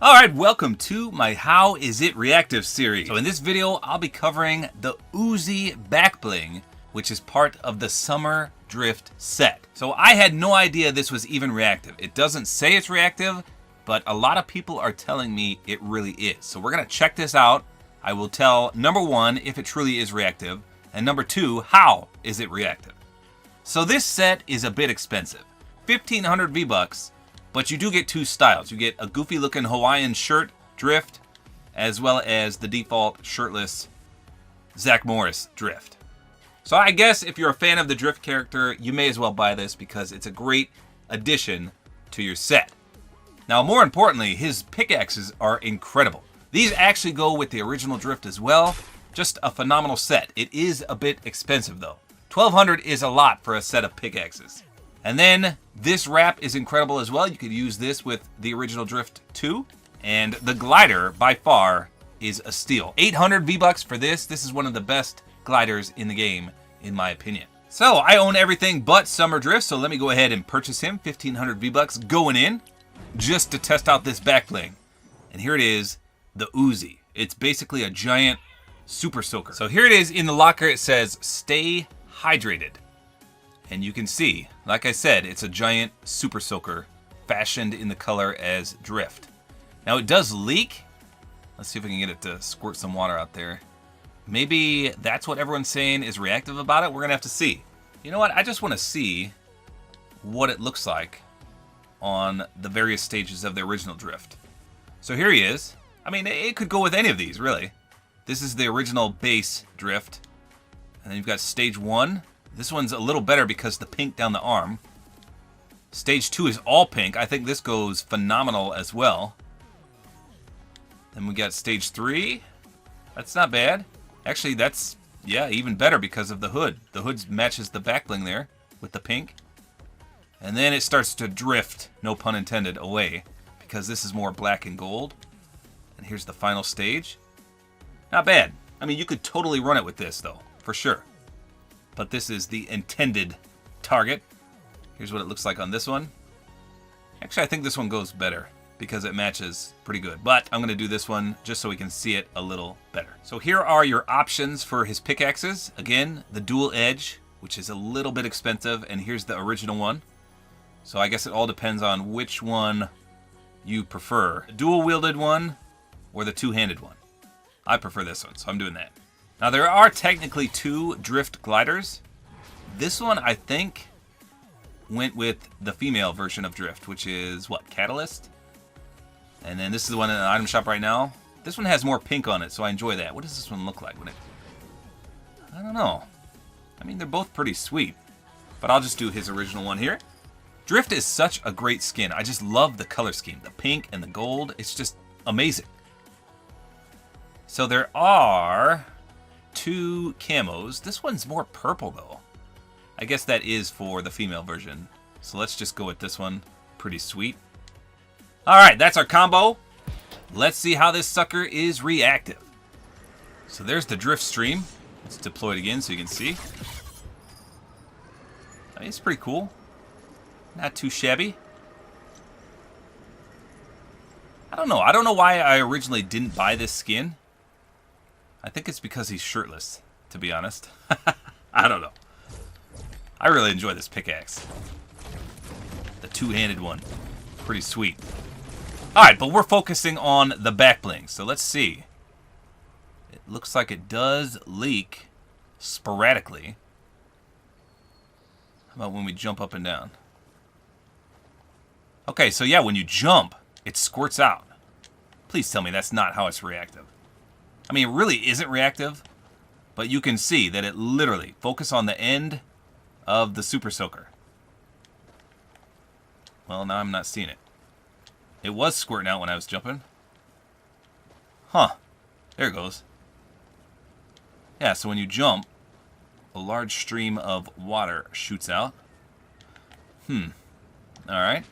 Alright, welcome to my How Is It Reactive series. So in this video, I'll be covering the Oozie Backbling, which is part of the Summer Drift set. So I had no idea this was even reactive. It doesn't say it's reactive, but a lot of people are telling me it really is. So we're going to check this out. I will tell, number one, if it truly is reactive, and number two, how is it reactive. So this set is a bit expensive. 1,500 V-Bucks. But you do get two styles. You get a goofy looking Hawaiian shirt drift, as well as the default shirtless Zach Morris drift. So I guess if you're a fan of the drift character, you may as well buy this because it's a great addition to your set. Now, more importantly, his pickaxes are incredible. These actually go with the original drift as well. Just a phenomenal set. It is a bit expensive though. 1,200 is a lot for a set of pickaxes. And then this wrap is incredible as well. You could use this with the original drift too. And the glider, by far, is a steal. 800 V-Bucks for this. This is one of the best gliders in the game, in my opinion. So I own everything but Summer Drift, so let me go ahead and purchase him. 1,500 V-Bucks going in just to test out this backbling. And here it is, the Oozie. It's basically a giant super soaker. So here it is in the locker. It says, stay hydrated. And you can see, like I said, it's a giant super soaker fashioned in the color as drift. Now it does leak. Let's see if we can get it to squirt some water out there. Maybe that's what everyone's saying is reactive about it. We're gonna have to see. You know what? I just want to see what it looks like on the various stages of the original drift. So here he is. I mean, it could go with any of these, really. This is the original base drift. And then you've got stage 1. This one's a little better because the pink down the arm. Stage 2 is all pink. I think this goes phenomenal as well. Then we got stage 3. That's not bad. Actually, that's, yeah, even better because of the hood. The hood matches the backbling there with the pink. And then it starts to drift, no pun intended, away because this is more black and gold. And here's the final stage. Not bad. I mean, you could totally run it with this, though, for sure. But this is the intended target. Here's what it looks like on this one. Actually, I think this one goes better because it matches pretty good. But I'm going to do this one just so we can see it a little better. So here are your options for his pickaxes. Again, the dual edge, which is a little bit expensive. And here's the original one. So I guess it all depends on which one you prefer. The dual-wielded one or the two-handed one. I prefer this one, so I'm doing that. Now, there are technically two drift gliders. This one, I think, went with the female version of drift, which is, what, Catalyst? And then this is the one in the item shop right now. This one has more pink on it, so I enjoy that. What does this one look like? I don't know. I mean, they're both pretty sweet. But I'll just do his original one here. Drift is such a great skin. I just love the color scheme. The pink and the gold. It's just amazing. So there are 2 camos. This one's more purple though. I guess that is for the female version. So let's just go with this one. Pretty sweet. Alright, that's our combo. Let's see how this sucker is reactive. So there's the drift stream. Let's deploy it again so you can see. I mean, it's pretty cool. Not too shabby. I don't know. I don't know why I originally didn't buy this skin. I think it's because he's shirtless, to be honest. I don't know. I really enjoy this pickaxe. The two-handed one. Pretty sweet. Alright, but we're focusing on the backbling. So let's see. It looks like it does leak sporadically. How about when we jump up and down? Okay, so yeah, when you jump, it squirts out. Please tell me that's not how it's reactive. I mean, it really isn't reactive, but you can see that it literally focus on the end of the super soaker. Well, now I'm not seeing it. It was squirting out when I was jumping. Huh. There it goes. Yeah, so when you jump, a large stream of water shoots out. Alright.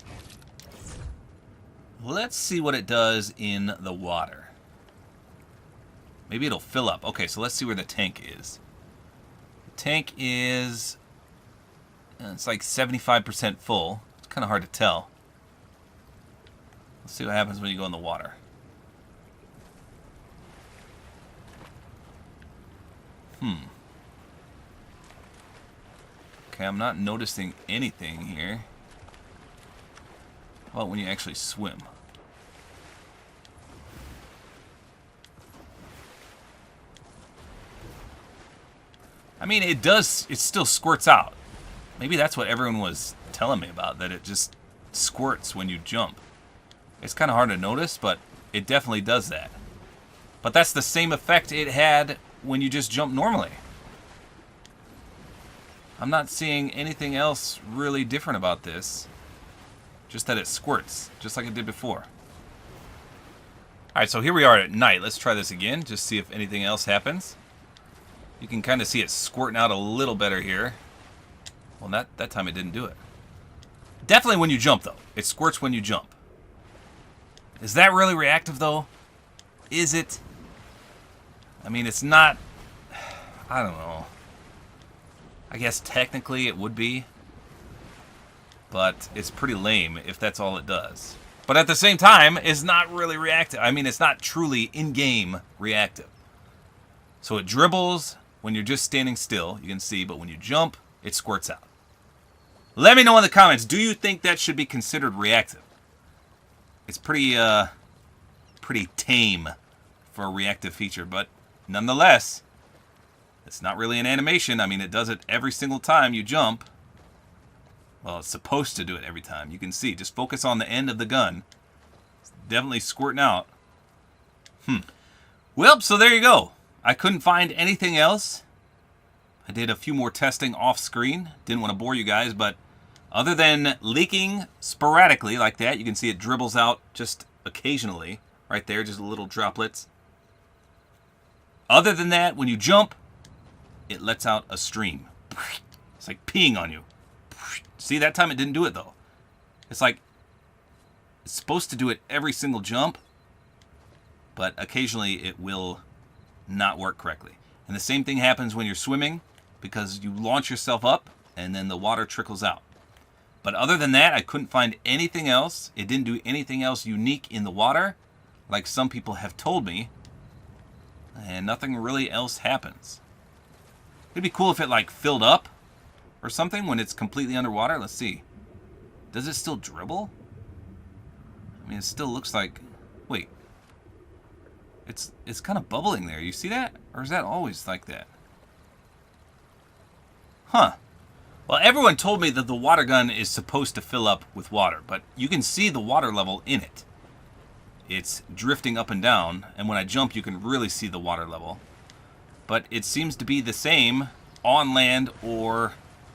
Let's see what it does in the water. Maybe it'll fill up. Okay, so let's see where the tank is. The tank is... it's like 75% full. It's kind of hard to tell. Let's see what happens when you go in the water. Okay, I'm not noticing anything here. How about when you actually swim? I mean, it still squirts out. Maybe that's what everyone was telling me about, that it just squirts when you jump. It's kind of hard to notice, but it definitely does that. But that's the same effect it had when you just jump normally. I'm not seeing anything else really different about this. Just that it squirts, just like it did before. Alright, so here we are at night. Let's try this again, just see if anything else happens. You can kind of see it squirting out a little better here. Well, that time it didn't do it. Definitely when you jump, though. It squirts when you jump. Is that really reactive, though? Is it? I mean, it's not... I don't know. I guess technically it would be. But it's pretty lame if that's all it does. But at the same time, it's not really reactive. I mean, it's not truly in-game reactive. So it dribbles when you're just standing still, you can see, but when you jump, it squirts out. Let me know in the comments, do you think that should be considered reactive? It's pretty tame for a reactive feature, but nonetheless, it's not really an animation. I mean, it does it every single time you jump. Well, it's supposed to do it every time. You can see, just focus on the end of the gun. It's definitely squirting out. Well, so there you go. I couldn't find anything else. I did a few more testing off screen. Didn't want to bore you guys, but other than leaking sporadically like that, you can see it dribbles out just occasionally. Right there, just little droplets. Other than that, when you jump, it lets out a stream. It's like peeing on you. See, that time it didn't do it, though. It's like, it's supposed to do it every single jump, but occasionally it will not work correctly. And the same thing happens when you're swimming, because you launch yourself up, and then the water trickles out. But other than that, I couldn't find anything else. It didn't do anything else unique in the water, like some people have told me, and nothing really else happens. It'd be cool if it, like, filled up or something when it's completely underwater. Let's see. Does it still dribble? I mean, it still looks like... Wait. It's kind of bubbling there. You see that? Or is that always like that? Huh. Well, everyone told me that the water gun is supposed to fill up with water, but you can see the water level in it. It's drifting up and down, and when I jump, you can really see the water level. But it seems to be the same on land or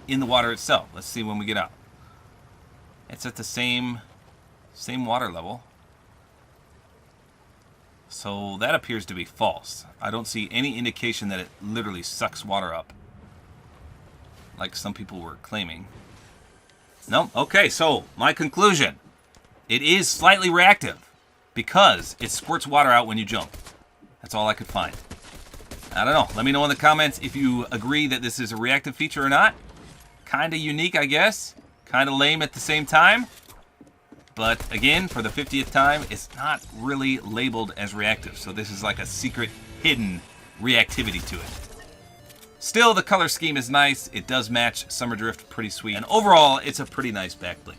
in the water itself. Let's see when we get out. It's at the same water level. So that appears to be false. I don't see any indication that it literally sucks water up, like some people were claiming. No? Okay, so my conclusion. It is slightly reactive because it squirts water out when you jump. That's all I could find. I don't know. Let me know in the comments if you agree that this is a reactive feature or not. Kind of unique, I guess. Kind of lame at the same time. But again, for the 50th time, it's not really labeled as reactive. So this is like a secret, hidden reactivity to it. Still, the color scheme is nice. It does match Summer Drift pretty sweet. And overall, it's a pretty nice backbling.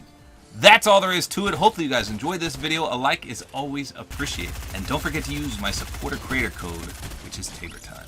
That's all there is to it. Hopefully you guys enjoyed this video. A like is always appreciated. And don't forget to use my Support-A-Creator Code, which is tabortime.